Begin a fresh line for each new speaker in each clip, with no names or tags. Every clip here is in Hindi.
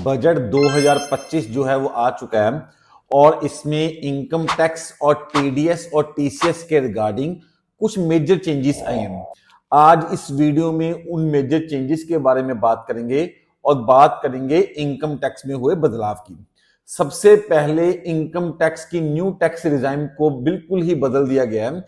बजट 2025 जो है वो आ चुका है और इसमें इनकम टैक्स और टीडीएस और टीसीएस के रिगार्डिंग कुछ मेजर चेंजेस आए हैं। आज इस वीडियो में उन मेजर चेंजेस के बारे में बात करेंगे और बात करेंगे इनकम टैक्स में हुए बदलाव की। सबसे पहले इनकम टैक्स की न्यू टैक्स रिजाइम को बिल्कुल ही बदल दिया गया है।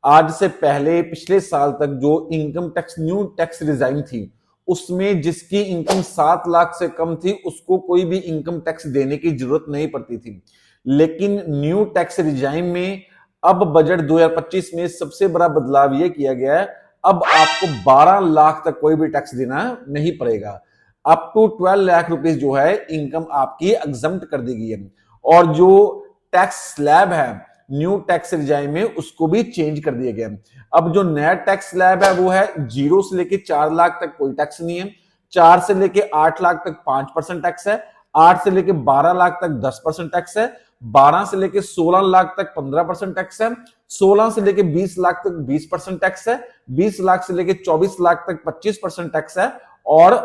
आज से पहले पिछले साल तक जो income tax new tax regime थी उसमें जिसकी इनकम 7 लाख से कम थी उसको कोई भी इनकम टैक्स देने की जरूरत नहीं पड़ती थी। लेकिन न्यू टैक्स रिजाइम में अब बजट 2025 में सबसे बड़ा बदलाव यह किया गया है, अब आपको 12 लाख तक कोई भी टैक्स देना नहीं पड़ेगा। अप टू 12 लाख रुपीस जो है इनकम आपकी एग्जम्प्ट कर दी गई है और जो टैक्स स्लैब है न्यू टैक्स रिजाइम में उसको भी चेंज कर दिया गया। अब जो नया टैक्स स्लैब है वो है 0 से लेके 4 लाख तक कोई टैक्स नहीं है, 4 से लेके 8 लाख तक 5% टैक्स है, 8 से लेके 12 लाख तक 10% टैक्स है, 12 से लेके 16 लाख तक 15% टैक्स है, 16 से लेके 20 लाख तक 20% टैक्स है, 20 लाख से लेके 24 लाख तक 25% टैक्स है और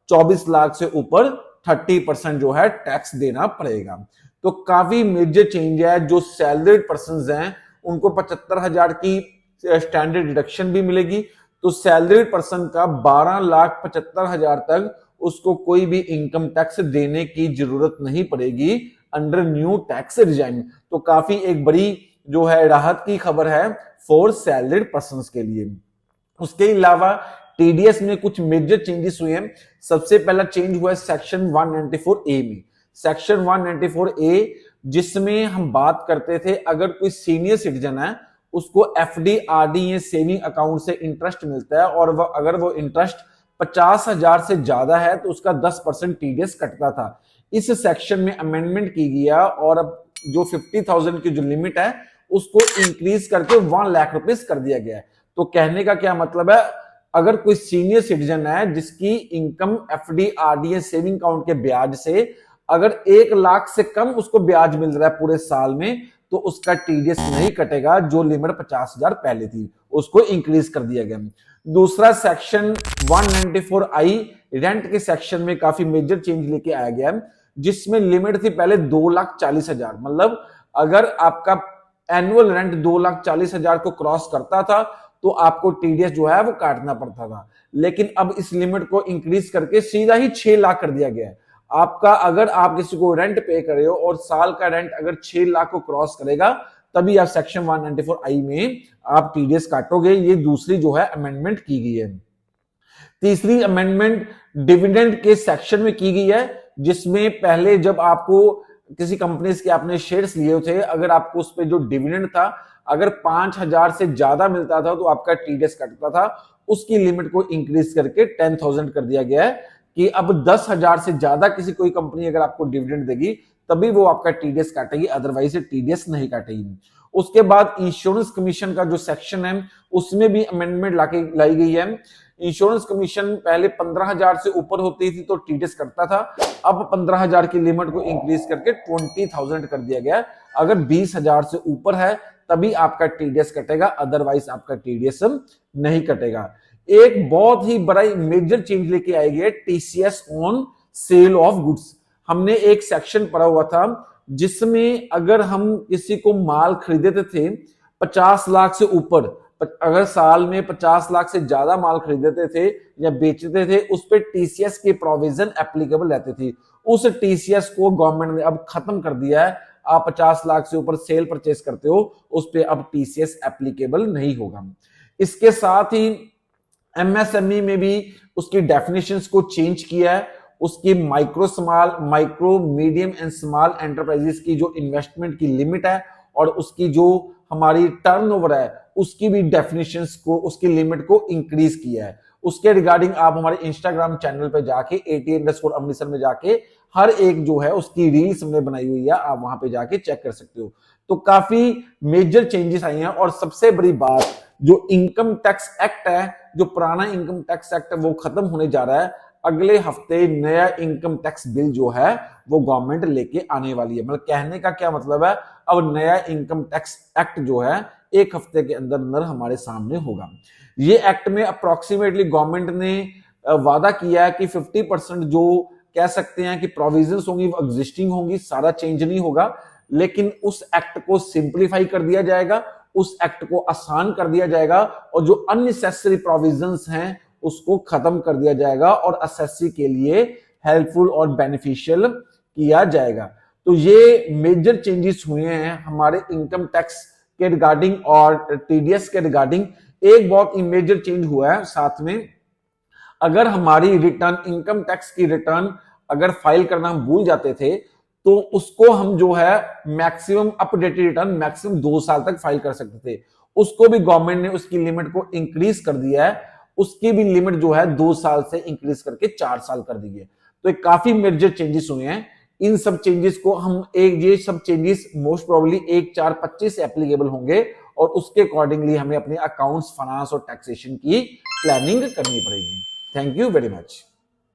24 लाख से ऊपर 30% जो है टैक्स देना पड़ेगा। तो काफी मेजर चेंज है। जो सैलरीड पर्सन हैं उनको 75,000 की स्टैंडर्ड डिडक्शन भी मिलेगी। तो सैलरीड पर्सन का 12,75,000 तक उसको कोई भी इनकम टैक्स देने की जरूरत नहीं पड़ेगी अंडर न्यू टैक्स रिजाइम। तो काफी एक बड़ी जो है राहत की खबर है फॉर सैलरीड पर्सन के लिए। उसके अलावा टीडीएस में कुछ मेजर चेंजेस हुए हैं। सबसे पहला चेंज हुआ है सेक्शन 194A में। सेक्शन 194A जिसमें हम बात करते थे अगर कोई सीनियर सिटीजन है उसको एफडी आरडी या सेविंग अकाउंट से इंटरेस्ट मिलता है और अगर वो इंटरेस्ट 50,000 से ज्यादा है तो उसका 10% टीडीएस कटता था। इस सेक्शन में अमेंडमेंट की गया और अब जो 50,000 की जो लिमिट है उसको इंक्रीज करके 1 लाख रुपीस कर दिया गया है। तो कहने का क्या मतलब है, अगर कोई सीनियर सिटीजन है जिसकी income FD RD saving account के ब्याज से अगर 1 लाख से कम उसको ब्याज मिल रहा है पूरे साल में तो उसका टीडीएस नहीं कटेगा। जो लिमिट 50,000 पहले थी उसको इंक्रीज कर दिया गया। दूसरा सेक्शन 194I रेंट के सेक्शन में काफी मेजर चेंज लेके आया गया जिसमें लिमिट थी पहले 2,40,000। मतलब अगर आपका एनुअल रेंट 2,40,000 को क्रॉस करता था तो आपको टीडीएस जो है वो काटना पड़ता था। लेकिन अब इस लिमिट को इंक्रीज करके सीधा ही 6 लाख कर दिया गया है। आपका अगर आप किसी को रेंट पे कर रहे हो और साल का रेंट अगर 6 लाख को क्रॉस करेगा तभी आप सेक्शन 194I में आप टीडीएस काटोगे। ये दूसरी जो है अमेंडमेंट की गई है। तीसरी अमेंडमेंट डिविडेंड के सेक्शन में की गई है जिसमें पहले जब आपको किसी कंपनी के आपने शेयर्स लिए थे अगर आपको उस पर जो डिविडेंड था अगर 5,000 से ज्यादा मिलता था तो आपका टीडीएस कटता था। उसकी लिमिट को इंक्रीज करके 10,000 कर दिया गया है कि अब 10,000 से ज्यादा किसी कोई कंपनी अगर आपको डिविडेंड देगी तभी वो आपका टीडीएस काटेगी, अदरवाइज टीडीएस नहीं काटेगी। उसके बाद इंश्योरेंस कमीशन का जो सेक्शन है उसमें भी अमेंडमेंट लाई गई है। इंश्योरेंस कमीशन पहले 15,000 से ऊपर होती थी तो टीडीएस कटता था, अब 15,000 की लिमिट को इंक्रीज करके 20,000 कर दिया गया। अगर 20,000 से ऊपर है तभी आपका टीडीएस कटेगा, अदरवाइज आपका टीडीएस नहीं कटेगा। एक बहुत ही बड़ा मेजर चेंज लेके आई है TCS on sale of goods. हमने एक सेक्शन पढ़ा हुआ था जिसमें अगर हम किसी को माल खरीदते थे 50 लाख से ऊपर, अगर साल में 50 लाख से ज्यादा माल खरीदते थे या बेचते थे उस पर टीसीएस की प्रोविजन एप्लीकेबल रहती थी। उस टीसीएस को गवर्नमेंट ने अब खत्म कर दिया है। आप 50 लाख से ऊपर सेल परचेस करते हो उस पर अब टीसीएस एप्लीकेबल नहीं होगा। इसके साथ ही एमएसएमई में भी उसकी डेफिनेशंस को चेंज किया है। उसकी micro medium and small enterprises की जो इन्वेस्टमेंट की लिमिट है और उसकी जो हमारी टर्नओवर है उसकी भी डेफिनेशंस को उसकी लिमिट को इंक्रीज किया है। उसके रिगार्डिंग आप हमारे इंस्टाग्राम चैनल पे जाके AT_अमृतसर में जाके हर एक जो है उसकी रील्स हमने बनाई हुई है, आप वहां पे जाके चेक कर सकते हो। तो काफी मेजर चेंजेस आई हैं और सबसे बड़ी बात जो इनकम टैक्स एक्ट है, जो पुराना इनकम टैक्स एक्ट है वो खत्म होने जा रहा है। अगले हफ्ते नया इनकम टैक्स बिल जो है वो गवर्नमेंट लेके आने वाली है। मतलब कहने का क्या मतलब है, अब नया इनकम टैक्स एक्ट जो है 1 हफ्ते के अंदर अंदर हमारे सामने होगा। ये एक्ट में अप्रोक्सीमेटली गवर्नमेंट ने वादा किया है कि 50% जो कह सकते हैं कि प्रोविजंस होंगी वो एग्जिस्टिंग होंगी, सारा चेंज नहीं होगा, लेकिन उस एक्ट को सिंप्लीफाई कर दिया जाएगा, उस एक्ट को आसान कर दिया जाएगा और जो अननेसेसरी प्रोविजंस हैं उसको खत्म कर दिया जाएगा और एसएससी के लिए हेल्पफुल और बेनिफिशियल किया जाएगा। तो ये मेजर चेंजेस हुए हैं हमारे इनकम टैक्स के रिगार्डिंग और टीडीएस के रिगार्डिंग। एक बहुत मेजर चेंज हुआ है साथ में, अगर हमारी रिटर्न इनकम टैक्स की रिटर्न अगर फाइल करना हम भूल जाते थे तो उसको हम जो है मैक्सिमम अपडेटेड रिटर्न मैक्सिमम 2 साल तक फाइल कर सकते थे, उसको भी गवर्नमेंट ने उसकी लिमिट को इंक्रीज कर दिया है, उसकी भी लिमिट जो है 2 साल से इंक्रीज करके 4 साल कर दी है। तो एक काफी मेजर चेंजेस हुए हैं। इन सब चेंजेस को हम ये सब चेंजेस मोस्ट प्रोबेबली 1/4/25 से एप्लीकेबल होंगे और उसके अकॉर्डिंगली हमें अपने अकाउंट्स, फाइनेंस और टैक्सेशन की प्लानिंग करनी पड़ेगी। Thank you very much.